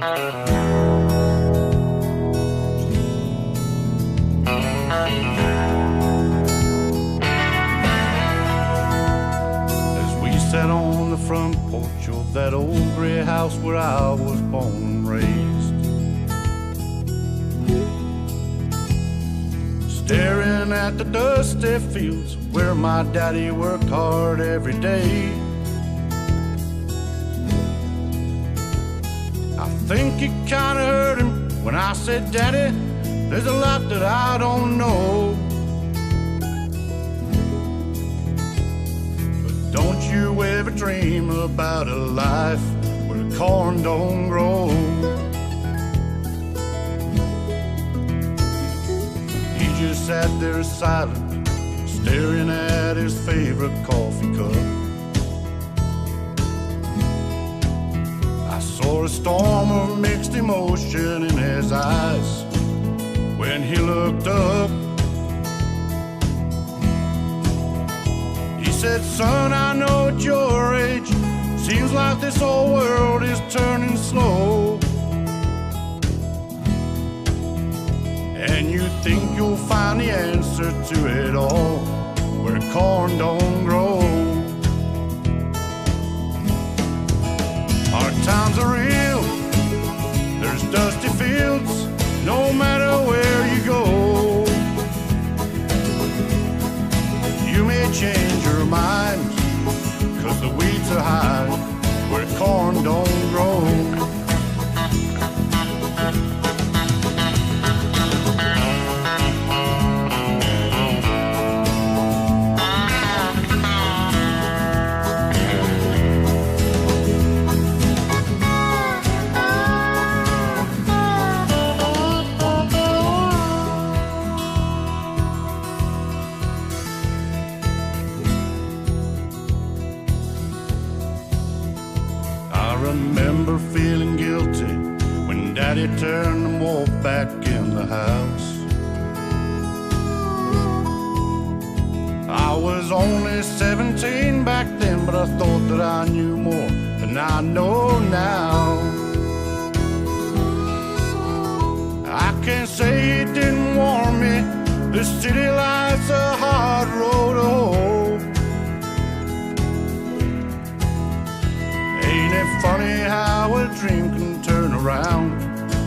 As we sat on the front porch of that old gray house where I was born and raised, staring at the dusty fields where my daddy worked hard every day, I think it kinda hurt him when I said, "Daddy, there's a lot that I don't know." But don't you ever dream about a life where corn don't grow. He just sat there silent, staring at his favorite coffee cup. I saw a storm of mixed emotion in his eyes when he looked up. He said, "Son, I know at your age, seems like this whole world is turning slow. And you think you'll find the answer to it all where corn don't grow." Hard times are real, there's dusty fields, no matter where you go. You may change your mind, 'cause the weeds are high where corn don't grow. I remember feeling guilty when Daddy turned and walked back in the house. I was only 17 back then, but I thought that I knew more than I know now. I can't say it didn't warn me, the city life's a hard road to hoe. Ain't it funny how a dream can turn around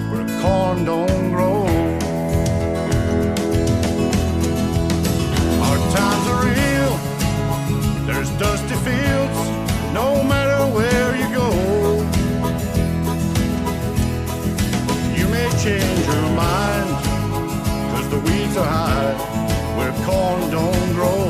where corn don't grow? Hard times are real, there's dusty fields, no matter where you go. You may change your mind, 'cause the weeds are high where corn don't grow.